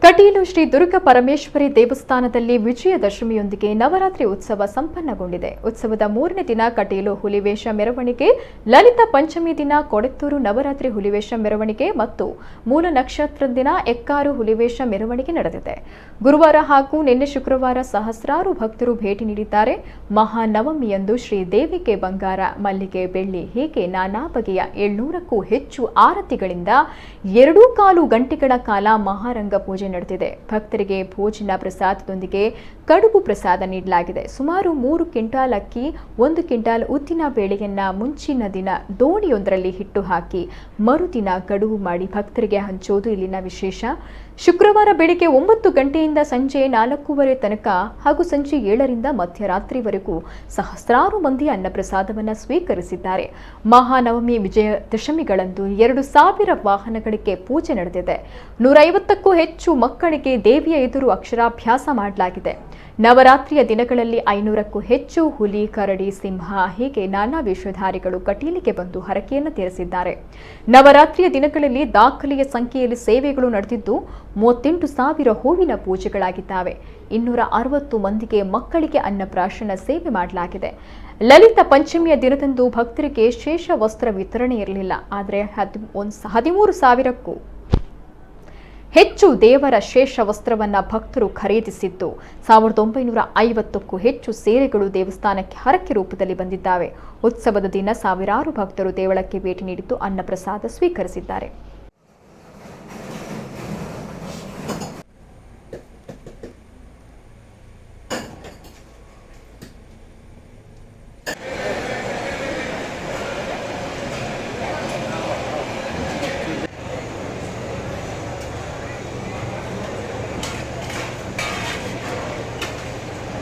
ಕಟೀಲು ಶ್ರೀ ದುರ್ಗ ಪರಮೇಶ್ವರಿ ದೇವಸ್ಥಾನದಲ್ಲಿ ವಿಜಯದಶಮಿಯೊಂದಿಗೆ ನವರಾತ್ರಿ ಉತ್ಸವ ಸಂಪನ್ನಗೊಂಡಿದೆ. ಉತ್ಸವದ 3ನೇ ದಿನ ಕಟೀಲು ಹುಲಿವೇಷ ಮೆರವಣಿಗೆ, ಲಲಿತ ಪಂಚಮಿ ದಿನ ಕೊಡೆತ್ತೂರು ನವರಾತ್ರಿ ಹುಲಿವೇಷ ಮೆರವಣಿಗೆ ಮತ್ತು ಮೂಲ ನಕ್ಷತ್ರದ ದಿನ ಎಕ್ಕಾರು ಹುಲಿವೇಷ ಮೆರವಣಿಗೆ ನಡೆದಿದೆ. ಗುರುವಾರ ಹಾಗೂ ನಿನ್ನೆ ಶುಕ್ರವಾರ ಸಹಸ್ರಾರು ಭಕ್ತರು ಭೇಟಿ ನೀಡಿದ್ದಾರೆ. ಮಹಾನವಮಿಯಂದು ಶ್ರೀದೇವಿಗೆ ಬಂಗಾರ, ಮಲ್ಲಿಗೆ, ಬೆಳ್ಳಿ ಹೀಗೆ ನಾನಾ ಬಗೆಯ 700ಕ್ಕೂ ಹೆಚ್ಚು ಆರತಿಗಳಿಂದ 2.25 ಗಂಟೆಗಳ ಕಾಲ ಮಹಾರಂಗ ಪೂಜೆ ನಡೆದಿದೆ. ಭಕ್ತರಿಗೆ ಭೋಜನ ಪ್ರಸಾದದೊಂದಿಗೆ ಕಡುಬು ಪ್ರಸಾದ ನೀಡಲಾಗಿದೆ. ಸುಮಾರು 3 ಕ್ವಿಂಟಾಲ್ ಅಕ್ಕಿ, 1 ಕ್ವಿಂಟಾಲ್ ಉದ್ದಿನ ಬೇಳೆಯನ್ನ ಮುಂಚಿನ ದಿನ ದೋಣಿಯೊಂದರಲ್ಲಿ ಹಿಟ್ಟು ಹಾಕಿ ಮರುದಿನ ಕಡುಬು ಮಾಡಿ ಭಕ್ತರಿಗೆ ಹಂಚೋದು ಇಲ್ಲಿನ ವಿಶೇಷ. ಶುಕ್ರವಾರ ಬೆಳಿಗ್ಗೆ 9 ಗಂಟೆಯಿಂದ ಸಂಜೆ 4:15 ತನಕ ಹಾಗೂ ಸಂಜೆ 7ರಿಂದ ಮಧ್ಯರಾತ್ರಿವರೆಗೂ ಸಹಸ್ರಾರು ಮಂದಿ ಅನ್ನಪ್ರಸಾದವನ್ನು ಸ್ವೀಕರಿಸಿದ್ದಾರೆ. ಮಹಾನವಮಿ ವಿಜಯದಶಮಿಗಳಂದು 2,000 ವಾಹನಗಳಿಗೆ ಪೂಜೆ ನಡೆದಿದೆ. 150ಕ್ಕೂ ಹೆಚ್ಚು ಮಕ್ಕಳಿಗೆ ದೇವಿಯ ಎದುರು ಅಕ್ಷರಾಭ್ಯಾಸ ಮಾಡಲಾಗಿದೆ. ನವರಾತ್ರಿಯ ದಿನಗಳಲ್ಲಿ 500ಕ್ಕೂ ಹೆಚ್ಚು ಹುಲಿ, ಕರಡಿ, ಸಿಂಹ ಹೀಗೆ ನಾನಾ ವೇಷಧಾರಿಗಳು ಕಟೀಲಿಗೆ ಬಂದು ಹರಕೆಯನ್ನು ತೀರಿಸಿದ್ದಾರೆ. ನವರಾತ್ರಿಯ ದಿನಗಳಲ್ಲಿ ದಾಖಲೆಯ ಸಂಖ್ಯೆಯಲ್ಲಿ ಸೇವೆಗಳು ನಡೆದಿದ್ದು 38,000 ಹೂವಿನ ಪೂಜೆಗಳಾಗಿದ್ದಾವೆ. 260 ಮಂದಿಗೆ ಮಕ್ಕಳಿಗೆ ಅನ್ನಪ್ರಾಶನ ಸೇವೆ ಮಾಡಲಾಗಿದೆ. ಲಲಿತ ಪಂಚಮಿಯ ದಿನದಂದು ಭಕ್ತರಿಗೆ ಶೇಷ ವಸ್ತ್ರ ವಿತರಣೆ ಇರಲಿಲ್ಲ. ಆದರೆ 13,000ಕ್ಕೂ ಹೆಚ್ಚು ದೇವರ ಶೇಷ ವಸ್ತ್ರವನ್ನ ಭಕ್ತರು ಖರೀದಿಸಿದ್ದು 1950ಕ್ಕೂ ಹೆಚ್ಚು ಸೀರೆಗಳು ದೇವಸ್ಥಾನಕ್ಕೆ ಹರಕೆ ರೂಪದಲ್ಲಿ ಬಂದಿದ್ದಾವೆ. ಉತ್ಸವದ ದಿನ ಸಾವಿರಾರು ಭಕ್ತರು ದೇವಳಕ್ಕೆ ಭೇಟಿ ನೀಡಿದ್ದು ಅನ್ನಪ್ರಸಾದ ಸ್ವೀಕರಿಸಿದ್ದಾರೆ.